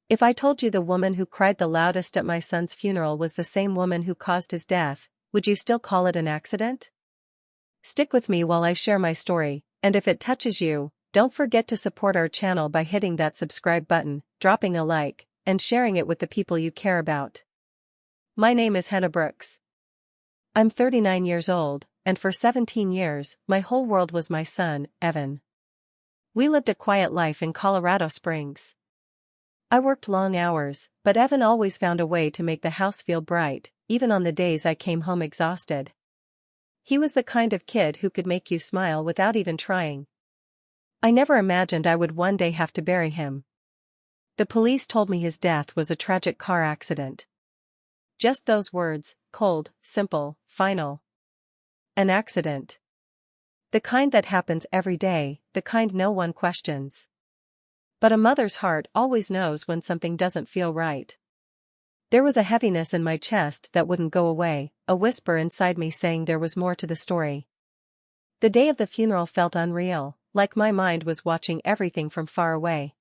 If I told you the woman who cried the loudest at my son's funeral was the same woman who caused his death, would you still call it an accident? Stick with me while I share my story, and if it touches you, don't forget to support our channel by hitting that subscribe button, dropping a like, and sharing it with the people you care about. My name is Hannah Brooks. I'm 39 years old, and for 17 years, my whole world was my son, Evan. We lived a quiet life in Colorado Springs. I worked long hours, but Evan always found a way to make the house feel bright, even on the days I came home exhausted. He was the kind of kid who could make you smile without even trying. I never imagined I would one day have to bury him. The police told me his death was a tragic car accident. Just those words, cold, simple, final. An accident. The kind that happens every day, the kind no one questions. But a mother's heart always knows when something doesn't feel right. There was a heaviness in my chest that wouldn't go away, a whisper inside me saying there was more to the story. The day of the funeral felt unreal, like my mind was watching everything from far away.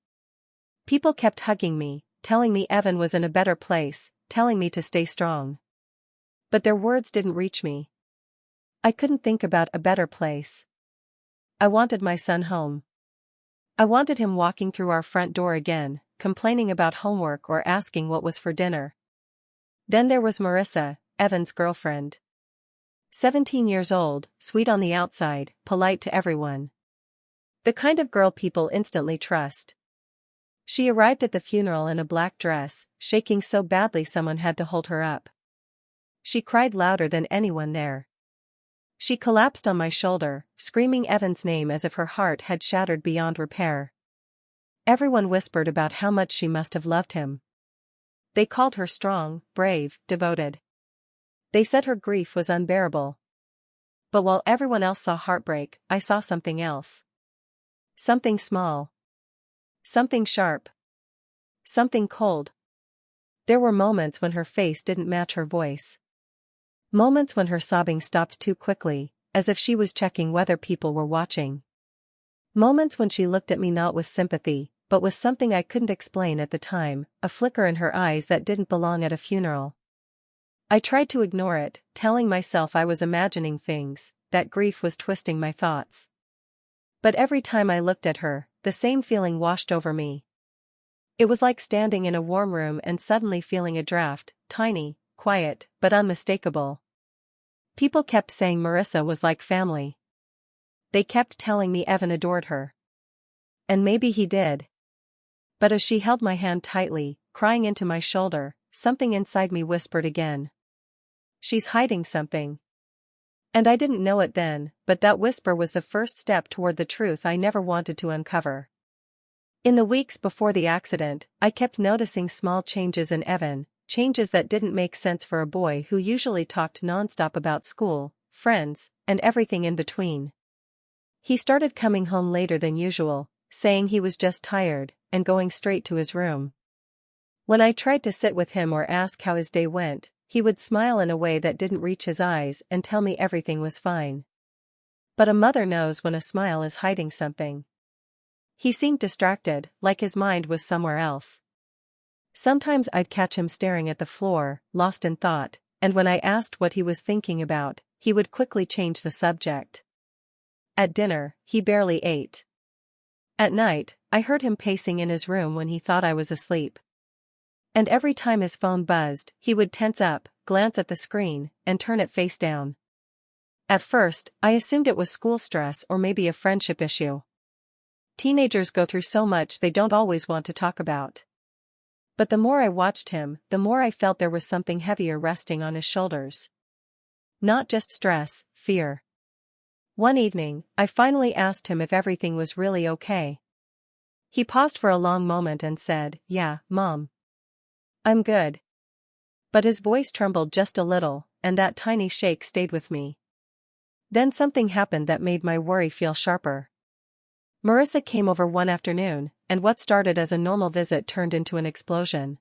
People kept hugging me, telling me Evan was in a better place, telling me to stay strong. But their words didn't reach me. I couldn't think about a better place. I wanted my son home. I wanted him walking through our front door again, complaining about homework or asking what was for dinner. Then there was Marissa, Evan's girlfriend. 17 years old, sweet on the outside, polite to everyone. The kind of girl people instantly trust. She arrived at the funeral in a black dress, shaking so badly someone had to hold her up. She cried louder than anyone there. She collapsed on my shoulder, screaming Evan's name as if her heart had shattered beyond repair. Everyone whispered about how much she must have loved him. They called her strong, brave, devoted. They said her grief was unbearable. But while everyone else saw heartbreak, I saw something else. Something small. Something sharp. Something cold. There were moments when her face didn't match her voice. Moments when her sobbing stopped too quickly, as if she was checking whether people were watching. Moments when she looked at me not with sympathy, but with something I couldn't explain at the time, a flicker in her eyes that didn't belong at a funeral. I tried to ignore it, telling myself I was imagining things, that grief was twisting my thoughts. But every time I looked at her, the same feeling washed over me. It was like standing in a warm room and suddenly feeling a draft, tiny, quiet, but unmistakable. People kept saying Marissa was like family. They kept telling me Evan adored her. And maybe he did. But as she held my hand tightly, crying into my shoulder, something inside me whispered again. She's hiding something. And I didn't know it then, but that whisper was the first step toward the truth I never wanted to uncover. In the weeks before the accident, I kept noticing small changes in Evan, changes that didn't make sense for a boy who usually talked nonstop about school, friends, and everything in between. He started coming home later than usual, saying he was just tired, and going straight to his room. When I tried to sit with him or ask how his day went, he would smile in a way that didn't reach his eyes and tell me everything was fine. But a mother knows when a smile is hiding something. He seemed distracted, like his mind was somewhere else. Sometimes I'd catch him staring at the floor, lost in thought, and when I asked what he was thinking about, he would quickly change the subject. At dinner, he barely ate. At night, I heard him pacing in his room when he thought I was asleep. And every time his phone buzzed, he would tense up, glance at the screen, and turn it face down. At first, I assumed it was school stress or maybe a friendship issue. Teenagers go through so much they don't always want to talk about. But the more I watched him, the more I felt there was something heavier resting on his shoulders. Not just stress, fear. One evening, I finally asked him if everything was really okay. He paused for a long moment and said, "Yeah, Mom. I'm good." But his voice trembled just a little, and that tiny shake stayed with me. Then something happened that made my worry feel sharper. Marissa came over one afternoon, and what started as a normal visit turned into an explosion.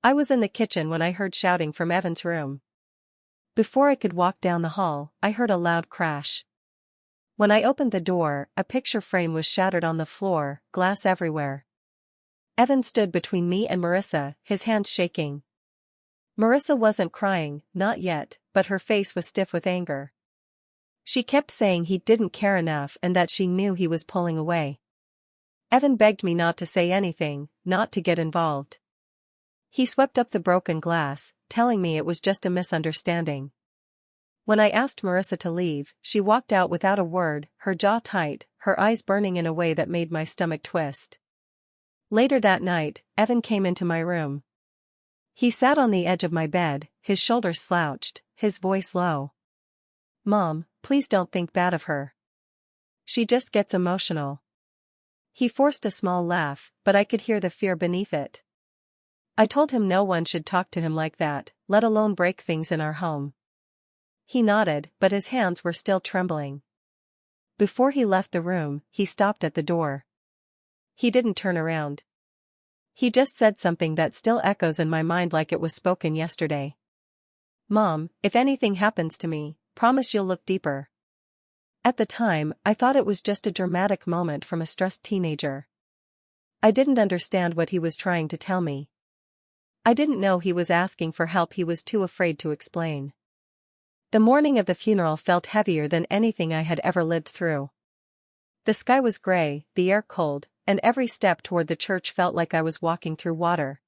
I was in the kitchen when I heard shouting from Evan's room. Before I could walk down the hall, I heard a loud crash. When I opened the door, a picture frame was shattered on the floor, glass everywhere. Evan stood between me and Marissa, his hands shaking. Marissa wasn't crying, not yet, but her face was stiff with anger. She kept saying he didn't care enough and that she knew he was pulling away. Evan begged me not to say anything, not to get involved. He swept up the broken glass, telling me it was just a misunderstanding. When I asked Marissa to leave, she walked out without a word, her jaw tight, her eyes burning in a way that made my stomach twist. Later that night, Evan came into my room. He sat on the edge of my bed, his shoulders slouched, his voice low. "Mom, please don't think bad of her. She just gets emotional." He forced a small laugh, but I could hear the fear beneath it. I told him no one should talk to him like that, let alone break things in our home. He nodded, but his hands were still trembling. Before he left the room, he stopped at the door. He didn't turn around. He just said something that still echoes in my mind like it was spoken yesterday. "Mom, if anything happens to me, promise you'll look deeper." At the time, I thought it was just a dramatic moment from a stressed teenager. I didn't understand what he was trying to tell me. I didn't know he was asking for help, he was too afraid to explain. The morning of the funeral felt heavier than anything I had ever lived through. The sky was gray, the air cold, and every step toward the church felt like I was walking through water.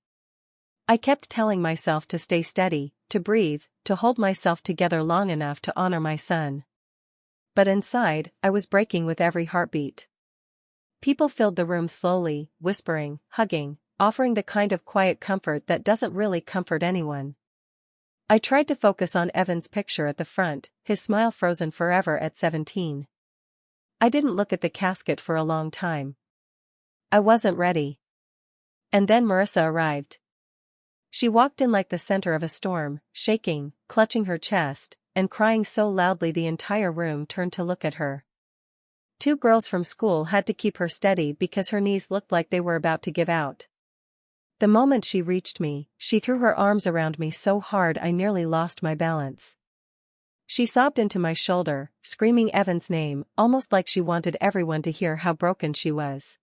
I kept telling myself to stay steady, to breathe, to hold myself together long enough to honor my son. But inside, I was breaking with every heartbeat. People filled the room slowly, whispering, hugging, offering the kind of quiet comfort that doesn't really comfort anyone. I tried to focus on Evan's picture at the front, his smile frozen forever at 17. I didn't look at the casket for a long time. I wasn't ready. And then Marissa arrived. She walked in like the center of a storm, shaking, clutching her chest, and crying so loudly the entire room turned to look at her. Two girls from school had to keep her steady because her knees looked like they were about to give out. The moment she reached me, she threw her arms around me so hard I nearly lost my balance. She sobbed into my shoulder, screaming Evan's name, almost like she wanted everyone to hear how broken she was.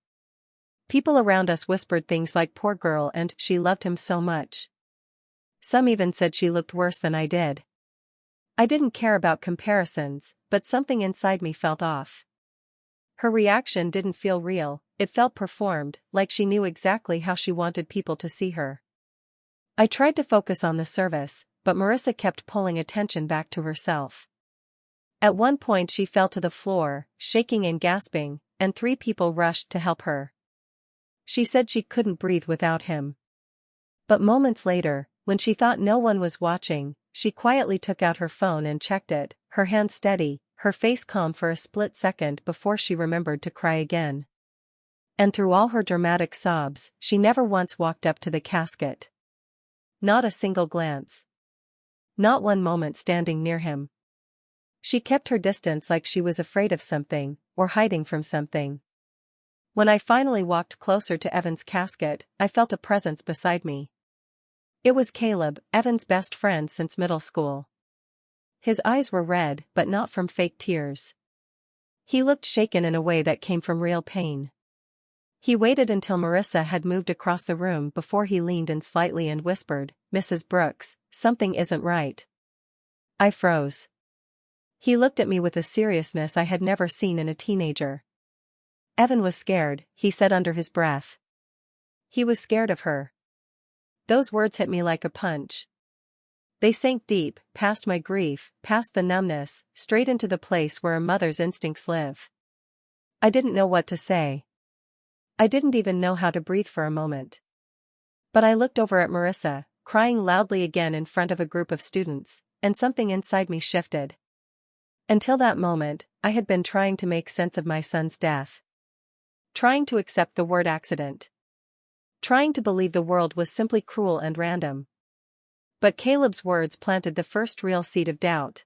People around us whispered things like "poor girl" and "she loved him so much." Some even said she looked worse than I did. I didn't care about comparisons, but something inside me felt off. Her reaction didn't feel real, it felt performed, like she knew exactly how she wanted people to see her. I tried to focus on the service, but Marissa kept pulling attention back to herself. At one point she fell to the floor, shaking and gasping, and 3 people rushed to help her. She said she couldn't breathe without him. But moments later, when she thought no one was watching, she quietly took out her phone and checked it, her hand steady, her face calm for a split second before she remembered to cry again. And through all her dramatic sobs, she never once walked up to the casket. Not a single glance. Not one moment standing near him. She kept her distance like she was afraid of something, or hiding from something. When I finally walked closer to Evan's casket, I felt a presence beside me. It was Caleb, Evan's best friend since middle school. His eyes were red, but not from fake tears. He looked shaken in a way that came from real pain. He waited until Marissa had moved across the room before he leaned in slightly and whispered, "Mrs. Brooks, something isn't right." I froze. He looked at me with a seriousness I had never seen in a teenager. "Evan was scared," he said under his breath. He was scared of her. Those words hit me like a punch. They sank deep, past my grief, past the numbness, straight into the place where a mother's instincts live. I didn't know what to say. I didn't even know how to breathe for a moment. But I looked over at Marissa, crying loudly again in front of a group of students, and something inside me shifted. Until that moment, I had been trying to make sense of my son's death. Trying to accept the word accident. Trying to believe the world was simply cruel and random. But Caleb's words planted the first real seed of doubt.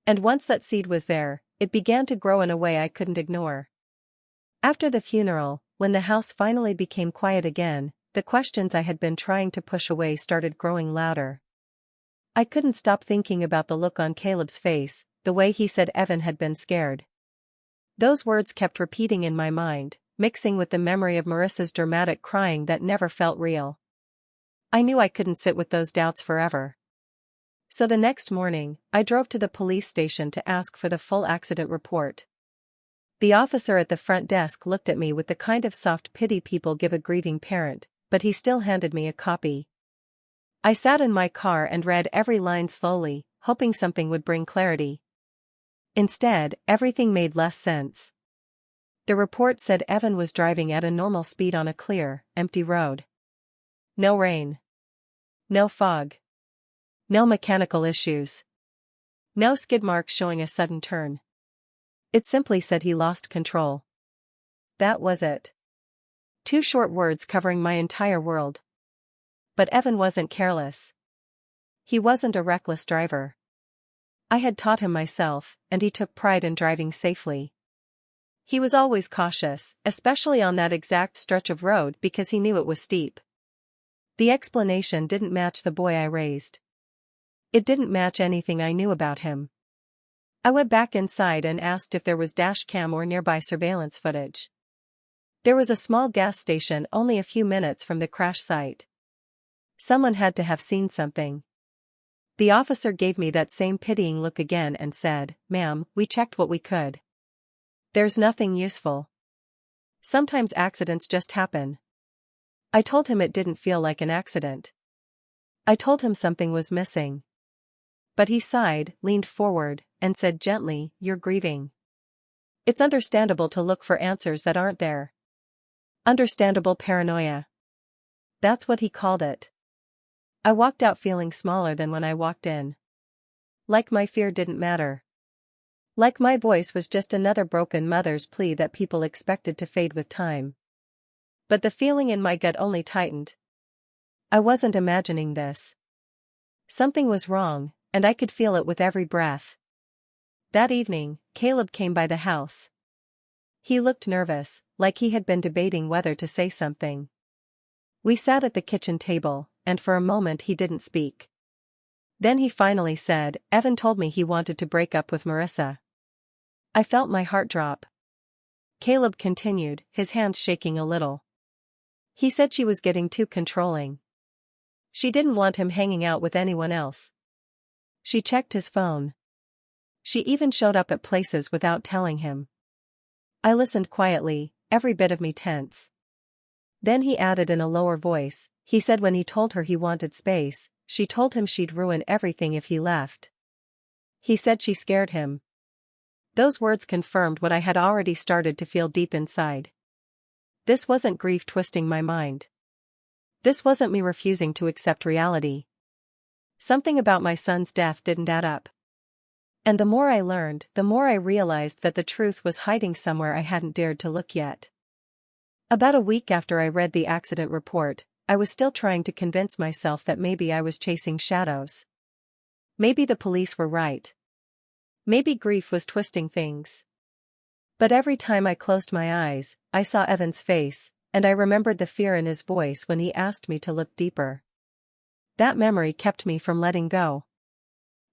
And once that seed was there, it began to grow in a way I couldn't ignore. After the funeral, when the house finally became quiet again, the questions I had been trying to push away started growing louder. I couldn't stop thinking about the look on Caleb's face, the way he said Evan had been scared. Those words kept repeating in my mind, mixing with the memory of Marissa's dramatic crying that never felt real. I knew I couldn't sit with those doubts forever. So the next morning, I drove to the police station to ask for the full accident report. The officer at the front desk looked at me with the kind of soft pity people give a grieving parent, but he still handed me a copy. I sat in my car and read every line slowly, hoping something would bring clarity. Instead, everything made less sense. The report said Evan was driving at a normal speed on a clear, empty road. No rain. No fog. No mechanical issues. No skid marks showing a sudden turn. It simply said he lost control. That was it. 2 short words covering my entire world. But Evan wasn't careless. He wasn't a reckless driver. I had taught him myself, and he took pride in driving safely. He was always cautious, especially on that exact stretch of road because he knew it was steep. The explanation didn't match the boy I raised. It didn't match anything I knew about him. I went back inside and asked if there was dash cam or nearby surveillance footage. There was a small gas station only a few minutes from the crash site. Someone had to have seen something. The officer gave me that same pitying look again and said, "Ma'am, we checked what we could. There's nothing useful. Sometimes accidents just happen." I told him it didn't feel like an accident. I told him something was missing. But he sighed, leaned forward, and said gently, "You're grieving. It's understandable to look for answers that aren't there. Understandable paranoia." That's what he called it. I walked out feeling smaller than when I walked in. Like my fear didn't matter. Like my voice was just another broken mother's plea that people expected to fade with time. But the feeling in my gut only tightened. I wasn't imagining this. Something was wrong, and I could feel it with every breath. That evening, Caleb came by the house. He looked nervous, like he had been debating whether to say something. We sat at the kitchen table, and for a moment he didn't speak. Then he finally said, "Evan told me he wanted to break up with Marissa." I felt my heart drop. Caleb continued, his hands shaking a little. He said she was getting too controlling. She didn't want him hanging out with anyone else. She checked his phone. She even showed up at places without telling him. I listened quietly, every bit of me tense. Then he added in a lower voice, he said when he told her he wanted space, she told him she'd ruin everything if he left. He said she scared him. Those words confirmed what I had already started to feel deep inside. This wasn't grief twisting my mind. This wasn't me refusing to accept reality. Something about my son's death didn't add up. And the more I learned, the more I realized that the truth was hiding somewhere I hadn't dared to look yet. About a week after I read the accident report, I was still trying to convince myself that maybe I was chasing shadows. Maybe the police were right. Maybe grief was twisting things. But every time I closed my eyes, I saw Evan's face, and I remembered the fear in his voice when he asked me to look deeper. That memory kept me from letting go.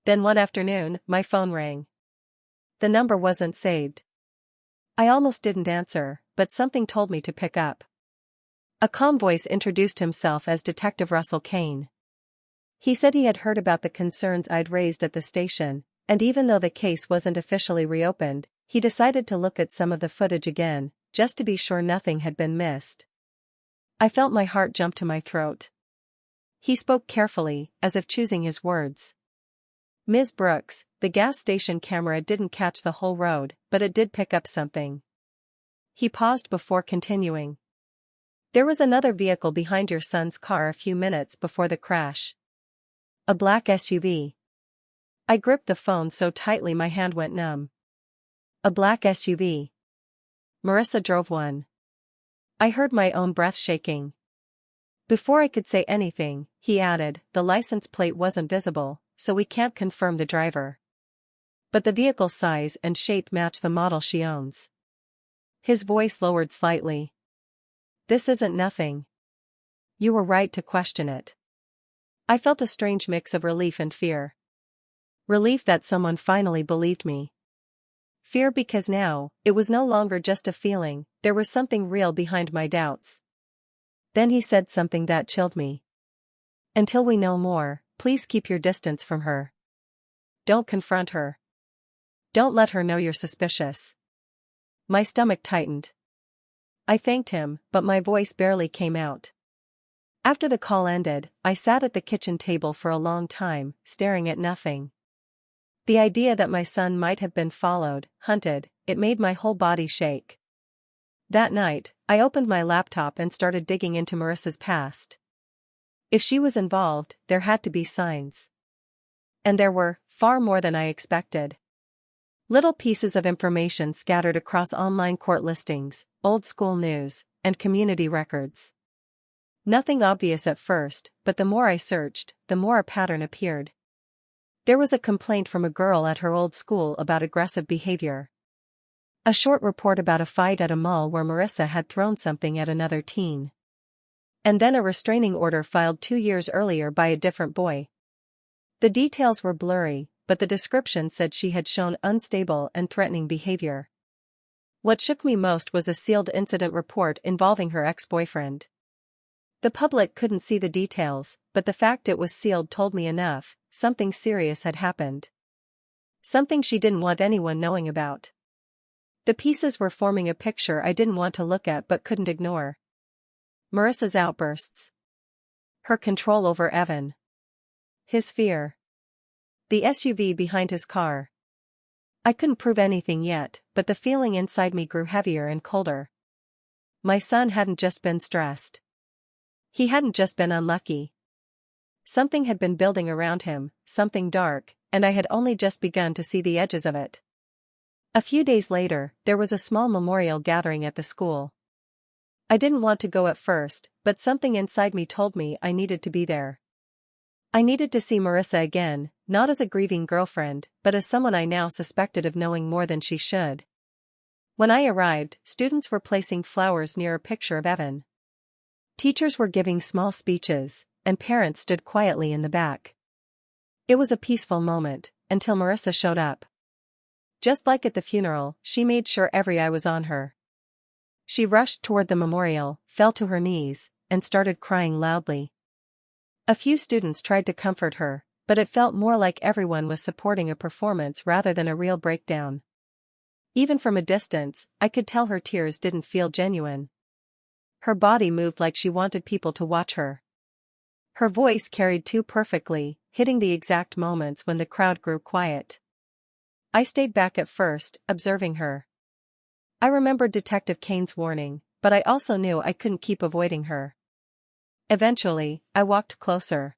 Then one afternoon, my phone rang. The number wasn't saved. I almost didn't answer, but something told me to pick up. A calm voice introduced himself as Detective Russell Kane. He said he had heard about the concerns I'd raised at the station, and even though the case wasn't officially reopened, he decided to look at some of the footage again, just to be sure nothing had been missed. I felt my heart jump to my throat. He spoke carefully, as if choosing his words. "Ms. Brooks, the gas station camera didn't catch the whole road, but it did pick up something." He paused before continuing. "There was another vehicle behind your son's car a few minutes before the crash. A black SUV." I gripped the phone so tightly my hand went numb. A black SUV. Marissa drove one. I heard my own breath shaking. Before I could say anything, he added, "The license plate wasn't visible, so we can't confirm the driver. But the vehicle's size and shape match the model she owns." His voice lowered slightly. "This isn't nothing. You were right to question it." I felt a strange mix of relief and fear. Relief that someone finally believed me. Fear because now, it was no longer just a feeling, there was something real behind my doubts. Then he said something that chilled me. Until we know more, please keep your distance from her. Don't confront her. Don't let her know you're suspicious. My stomach tightened. I thanked him, but my voice barely came out. After the call ended, I sat at the kitchen table for a long time, staring at nothing. The idea that my son might have been followed, hunted, it made my whole body shake. That night, I opened my laptop and started digging into Marissa's past. If she was involved, there had to be signs. And there were, far more than I expected. Little pieces of information scattered across online court listings, old school news, and community records. Nothing obvious at first, but the more I searched, the more a pattern appeared. There was a complaint from a girl at her old school about aggressive behavior. A short report about a fight at a mall where Marissa had thrown something at another teen. And then a restraining order filed 2 years earlier by a different boy. The details were blurry, but the description said she had shown unstable and threatening behavior. What shook me most was a sealed incident report involving her ex-boyfriend. The public couldn't see the details, but the fact it was sealed told me enough. Something serious had happened. Something she didn't want anyone knowing about. The pieces were forming a picture I didn't want to look at but couldn't ignore. Marissa's outbursts. Her control over Evan. His fear. The SUV behind his car. I couldn't prove anything yet, but the feeling inside me grew heavier and colder. My son hadn't just been stressed. He hadn't just been unlucky. Something had been building around him, something dark, and I had only just begun to see the edges of it. A few days later, there was a small memorial gathering at the school. I didn't want to go at first, but something inside me told me I needed to be there. I needed to see Marissa again, not as a grieving girlfriend, but as someone I now suspected of knowing more than she should. When I arrived, students were placing flowers near a picture of Evan. Teachers were giving small speeches, and parents stood quietly in the back. It was a peaceful moment, until Marissa showed up. Just like at the funeral, she made sure every eye was on her. She rushed toward the memorial, fell to her knees, and started crying loudly. A few students tried to comfort her, but it felt more like everyone was supporting a performance rather than a real breakdown. Even from a distance, I could tell her tears didn't feel genuine. Her body moved like she wanted people to watch her. Her voice carried too perfectly, hitting the exact moments when the crowd grew quiet. I stayed back at first, observing her. I remembered Detective Kane's warning, but I also knew I couldn't keep avoiding her. Eventually, I walked closer.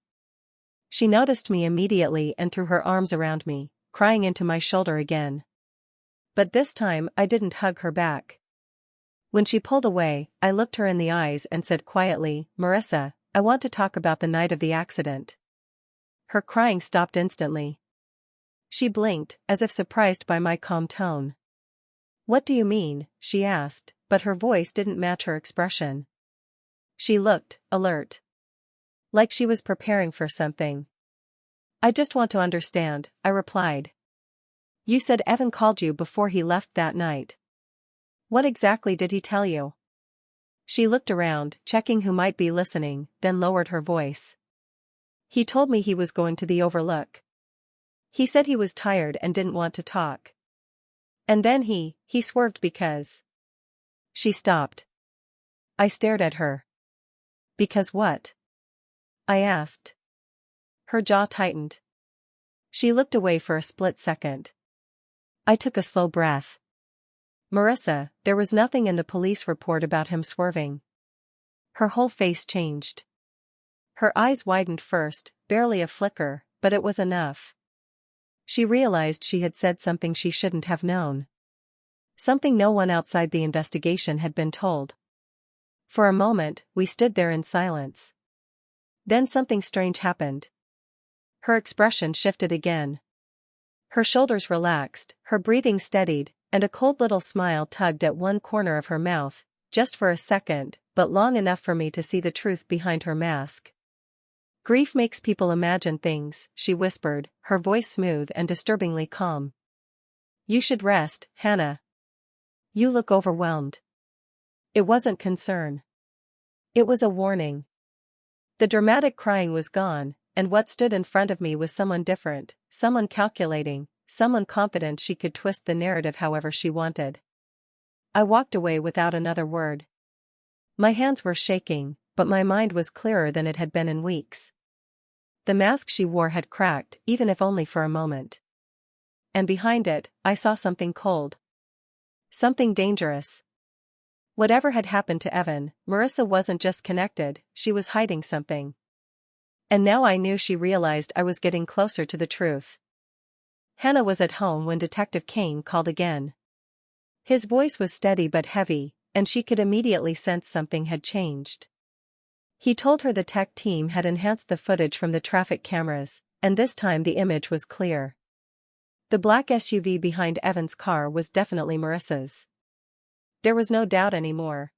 She noticed me immediately and threw her arms around me, crying into my shoulder again. But this time I didn't hug her back. When she pulled away, I looked her in the eyes and said quietly, "Marissa, I want to talk about the night of the accident." Her crying stopped instantly. She blinked, as if surprised by my calm tone. "What do you mean?" she asked, but her voice didn't match her expression. She looked alert. Like she was preparing for something. "I just want to understand," I replied. "You said Evan called you before he left that night. What exactly did he tell you?" She looked around, checking who might be listening, then lowered her voice. "He told me he was going to the Overlook. He said he was tired and didn't want to talk. And then he swerved because..." She stopped. I stared at her. "Because what?" I asked. Her jaw tightened. She looked away for a split second. I took a slow breath. "Marissa, there was nothing in the police report about him swerving." Her whole face changed. Her eyes widened first, barely a flicker, but it was enough. She realized she had said something she shouldn't have known. Something no one outside the investigation had been told. For a moment, we stood there in silence. Then something strange happened. Her expression shifted again. Her shoulders relaxed, her breathing steadied, and a cold little smile tugged at one corner of her mouth, just for a second, but long enough for me to see the truth behind her mask. "Grief makes people imagine things," she whispered, her voice smooth and disturbingly calm. You should rest, Hannah. You look overwhelmed. It wasn't concern. It was a warning. The dramatic crying was gone, and what stood in front of me was someone different, someone calculating, someone confident she could twist the narrative however she wanted. I walked away without another word. My hands were shaking, but my mind was clearer than it had been in weeks. The mask she wore had cracked, even if only for a moment. And behind it, I saw something cold. Something dangerous. Whatever had happened to Evan, Marissa wasn't just connected, she was hiding something. And now I knew she realized I was getting closer to the truth. Hannah was at home when Detective Kane called again. His voice was steady but heavy, and she could immediately sense something had changed. He told her the tech team had enhanced the footage from the traffic cameras, and this time the image was clear. The black SUV behind Evan's car was definitely Marissa's. There was no doubt anymore.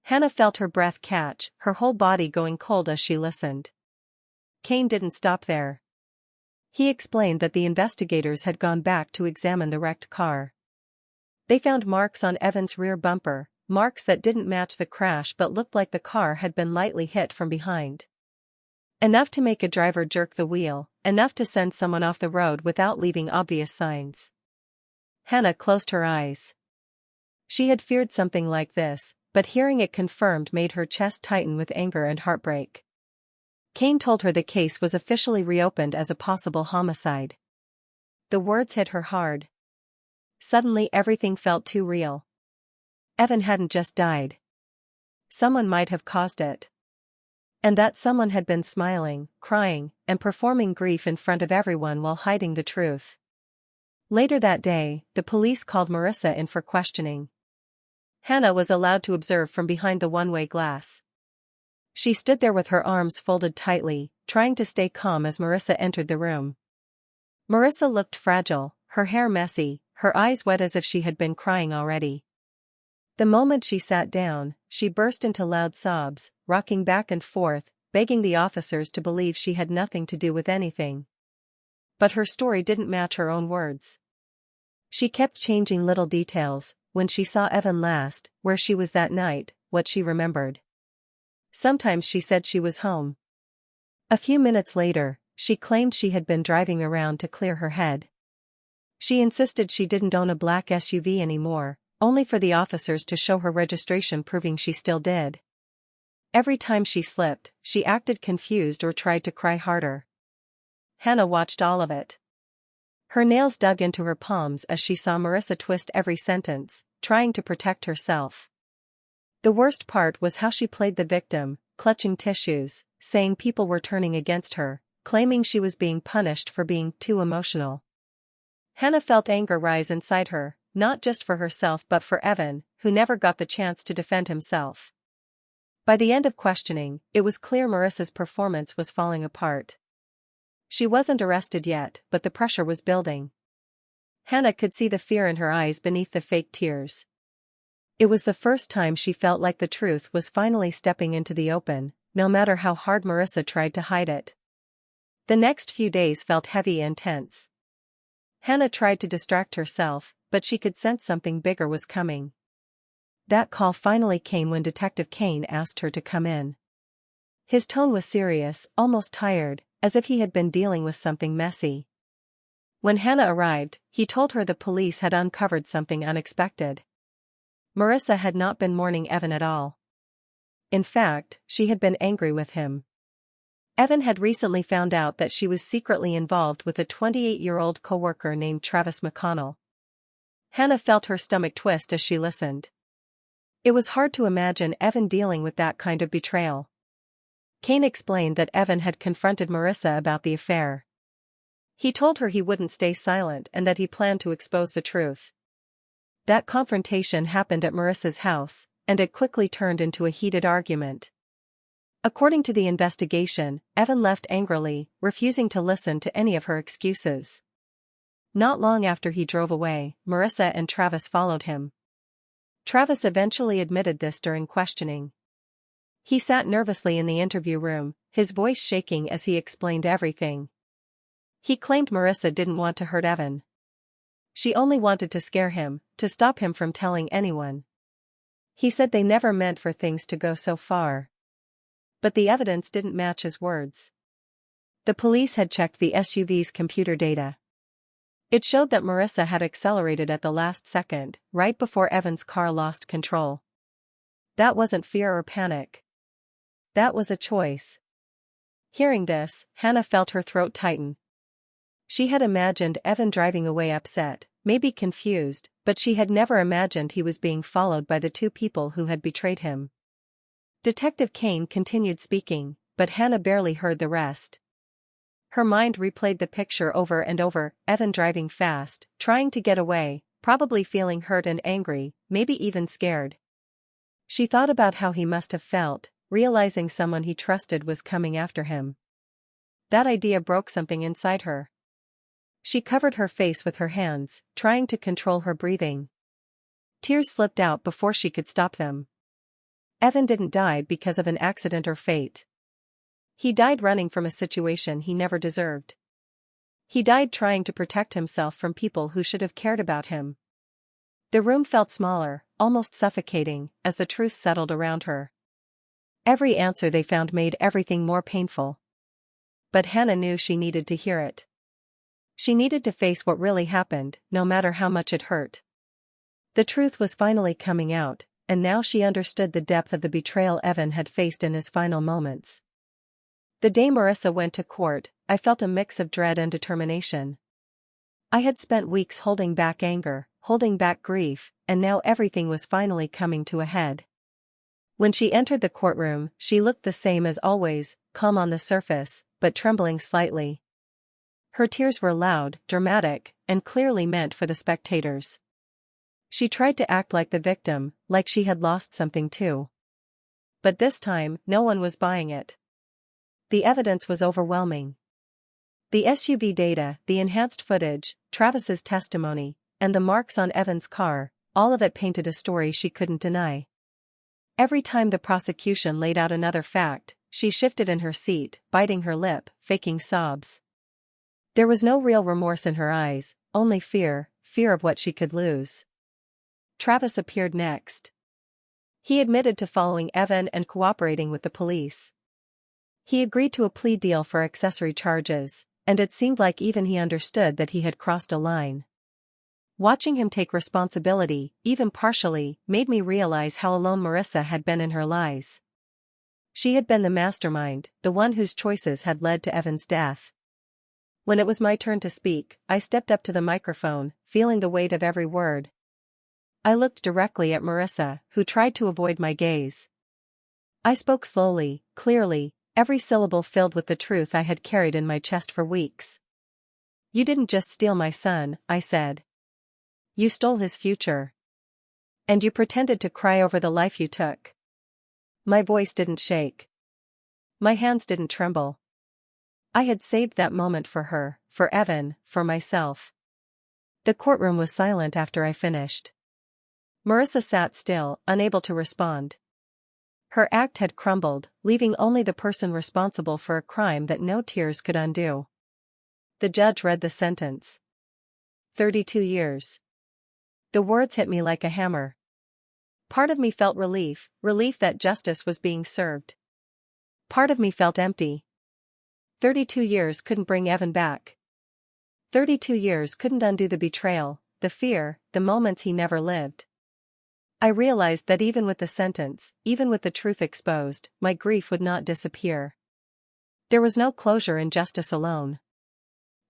Hannah felt her breath catch, her whole body going cold as she listened. Kane didn't stop there. He explained that the investigators had gone back to examine the wrecked car. They found marks on Evan's rear bumper, marks that didn't match the crash but looked like the car had been lightly hit from behind. Enough to make a driver jerk the wheel, enough to send someone off the road without leaving obvious signs. Hannah closed her eyes. She had feared something like this, but hearing it confirmed made her chest tighten with anger and heartbreak. Kane told her the case was officially reopened as a possible homicide. The words hit her hard. Suddenly everything felt too real. Evan hadn't just died. Someone might have caused it. And that someone had been smiling, crying, and performing grief in front of everyone while hiding the truth. Later that day, the police called Marissa in for questioning. Hannah was allowed to observe from behind the one-way glass. She stood there with her arms folded tightly, trying to stay calm as Marissa entered the room. Marissa looked fragile, her hair messy, her eyes wet as if she had been crying already. The moment she sat down, she burst into loud sobs, rocking back and forth, begging the officers to believe she had nothing to do with anything. But her story didn't match her own words. She kept changing little details, when she saw Evan last, where she was that night, what she remembered. Sometimes she said she was home. A few minutes later, she claimed she had been driving around to clear her head. She insisted she didn't own a black SUV anymore, only for the officers to show her registration proving she still did. Every time she slipped, she acted confused or tried to cry harder. Hannah watched all of it. Her nails dug into her palms as she saw Marissa twist every sentence, trying to protect herself. The worst part was how she played the victim, clutching tissues, saying people were turning against her, claiming she was being punished for being too emotional. Hannah felt anger rise inside her, not just for herself but for Evan, who never got the chance to defend himself. By the end of questioning, it was clear Marissa's performance was falling apart. She wasn't arrested yet, but the pressure was building. Hannah could see the fear in her eyes beneath the fake tears. It was the first time she felt like the truth was finally stepping into the open, no matter how hard Marissa tried to hide it. The next few days felt heavy and tense. Hannah tried to distract herself, but she could sense something bigger was coming. That call finally came when Detective Kane asked her to come in. His tone was serious, almost tired, as if he had been dealing with something messy. When Hannah arrived, he told her the police had uncovered something unexpected. Marissa had not been mourning Evan at all. In fact, she had been angry with him. Evan had recently found out that she was secretly involved with a 28-year-old coworker named Travis McConnell. Hannah felt her stomach twist as she listened. It was hard to imagine Evan dealing with that kind of betrayal. Kane explained that Evan had confronted Marissa about the affair. He told her he wouldn't stay silent and that he planned to expose the truth. That confrontation happened at Marissa's house, and it quickly turned into a heated argument. According to the investigation, Evan left angrily, refusing to listen to any of her excuses. Not long after he drove away, Marissa and Travis followed him. Travis eventually admitted this during questioning. He sat nervously in the interview room, his voice shaking as he explained everything. He claimed Marissa didn't want to hurt Evan. She only wanted to scare him, to stop him from telling anyone. He said they never meant for things to go so far. But the evidence didn't match his words. The police had checked the SUV's computer data. It showed that Marissa had accelerated at the last second, right before Evan's car lost control. That wasn't fear or panic. That was a choice. Hearing this, Hannah felt her throat tighten. She had imagined Evan driving away upset, maybe confused, but she had never imagined he was being followed by the two people who had betrayed him. Detective Kane continued speaking, but Hannah barely heard the rest. Her mind replayed the picture over and over, Evan driving fast, trying to get away, probably feeling hurt and angry, maybe even scared. She thought about how he must have felt, realizing someone he trusted was coming after him. That idea broke something inside her. She covered her face with her hands, trying to control her breathing. Tears slipped out before she could stop them. Evan didn't die because of an accident or fate. He died running from a situation he never deserved. He died trying to protect himself from people who should have cared about him. The room felt smaller, almost suffocating, as the truth settled around her. Every answer they found made everything more painful. But Hannah knew she needed to hear it. She needed to face what really happened, no matter how much it hurt. The truth was finally coming out, and now she understood the depth of the betrayal Evan had faced in his final moments. The day Marissa went to court, I felt a mix of dread and determination. I had spent weeks holding back anger, holding back grief, and now everything was finally coming to a head. When she entered the courtroom, she looked the same as always, calm on the surface, but trembling slightly. Her tears were loud, dramatic, and clearly meant for the spectators. She tried to act like the victim, like she had lost something too. But this time, no one was buying it. The evidence was overwhelming. The SUV data, the enhanced footage, Travis's testimony, and the marks on Evan's car, all of it painted a story she couldn't deny. Every time the prosecution laid out another fact, she shifted in her seat, biting her lip, faking sobs. There was no real remorse in her eyes, only fear, fear of what she could lose. Travis appeared next. He admitted to following Evan and cooperating with the police. He agreed to a plea deal for accessory charges, and it seemed like even he understood that he had crossed a line. Watching him take responsibility, even partially, made me realize how alone Marissa had been in her lies. She had been the mastermind, the one whose choices had led to Evan's death. When it was my turn to speak, I stepped up to the microphone, feeling the weight of every word. I looked directly at Marissa, who tried to avoid my gaze. I spoke slowly, clearly, every syllable filled with the truth I had carried in my chest for weeks. You didn't just steal my son, I said. You stole his future. And you pretended to cry over the life you took. My voice didn't shake. My hands didn't tremble. I had saved that moment for her, for Evan, for myself. The courtroom was silent after I finished. Marissa sat still, unable to respond. Her act had crumbled, leaving only the person responsible for a crime that no tears could undo. The judge read the sentence. 32 years. The words hit me like a hammer. Part of me felt relief that justice was being served. Part of me felt empty. 32 years couldn't bring Evan back. 32 years couldn't undo the betrayal, the fear, the moments he never lived. I realized that even with the sentence, even with the truth exposed, my grief would not disappear. There was no closure in justice alone.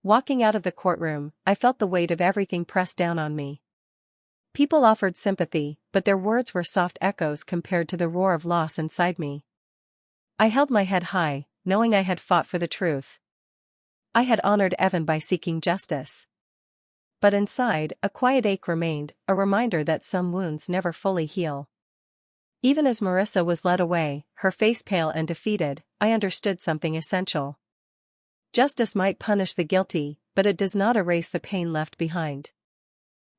Walking out of the courtroom, I felt the weight of everything pressed down on me. People offered sympathy, but their words were soft echoes compared to the roar of loss inside me. I held my head high, knowing I had fought for the truth. I had honored Evan by seeking justice. But inside, a quiet ache remained, a reminder that some wounds never fully heal. Even as Marissa was led away, her face pale and defeated, I understood something essential. Justice might punish the guilty, but it does not erase the pain left behind.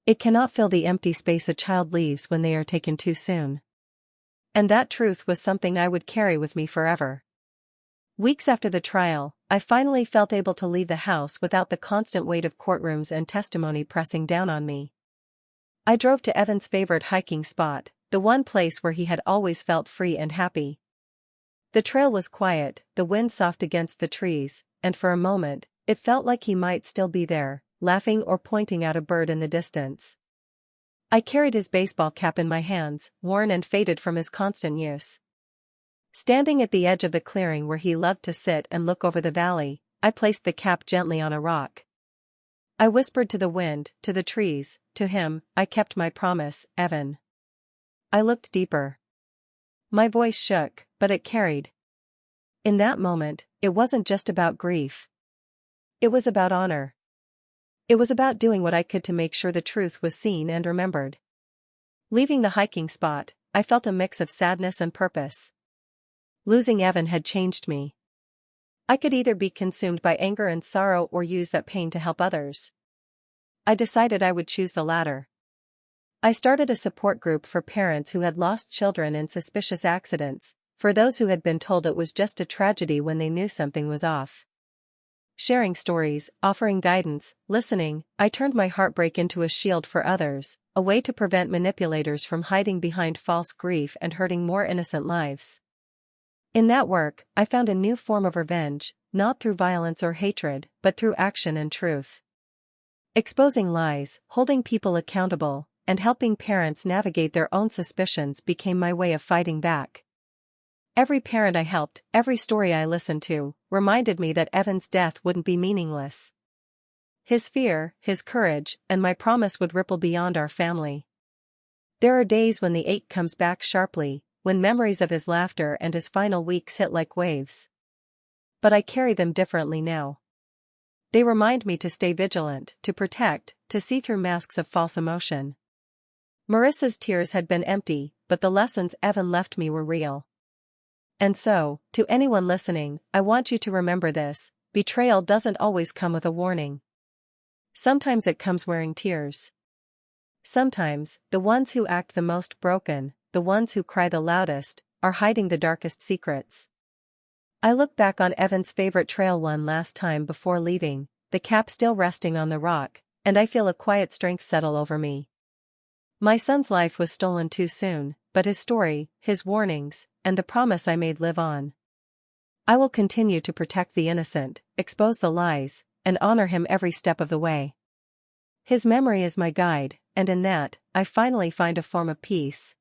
It cannot fill the empty space a child leaves when they are taken too soon. And that truth was something I would carry with me forever. Weeks after the trial, I finally felt able to leave the house without the constant weight of courtrooms and testimony pressing down on me. I drove to Evan's favorite hiking spot, the one place where he had always felt free and happy. The trail was quiet, the wind soft against the trees, and for a moment, it felt like he might still be there, laughing or pointing out a bird in the distance. I carried his baseball cap in my hands, worn and faded from his constant use. Standing at the edge of the clearing where he loved to sit and look over the valley, I placed the cap gently on a rock. I whispered to the wind, to the trees, to him, I kept my promise, Evan. I looked deeper. My voice shook, but it carried. In that moment, it wasn't just about grief. It was about honor. It was about doing what I could to make sure the truth was seen and remembered. Leaving the hiking spot, I felt a mix of sadness and purpose. Losing Evan had changed me. I could either be consumed by anger and sorrow or use that pain to help others. I decided I would choose the latter. I started a support group for parents who had lost children in suspicious accidents, for those who had been told it was just a tragedy when they knew something was off. Sharing stories, offering guidance, listening, I turned my heartbreak into a shield for others, a way to prevent manipulators from hiding behind false grief and hurting more innocent lives. In that work, I found a new form of revenge, not through violence or hatred, but through action and truth. Exposing lies, holding people accountable, and helping parents navigate their own suspicions became my way of fighting back. Every parent I helped, every story I listened to, reminded me that Evan's death wouldn't be meaningless. His fear, his courage, and my promise would ripple beyond our family. There are days when the ache comes back sharply, when memories of his laughter and his final weeks hit like waves. But I carry them differently now. They remind me to stay vigilant, to protect, to see through masks of false emotion. Marissa's tears had been empty, but the lessons Evan left me were real. And so, to anyone listening, I want you to remember this: betrayal doesn't always come with a warning. Sometimes it comes wearing tears. Sometimes, the ones who act the most broken, the ones who cry the loudest, are hiding the darkest secrets. I look back on Evan's favorite trail one last time before leaving, the cap still resting on the rock, and I feel a quiet strength settle over me. My son's life was stolen too soon, but his story, his warnings, and the promise I made live on. I will continue to protect the innocent, expose the lies, and honor him every step of the way. His memory is my guide, and in that, I finally find a form of peace.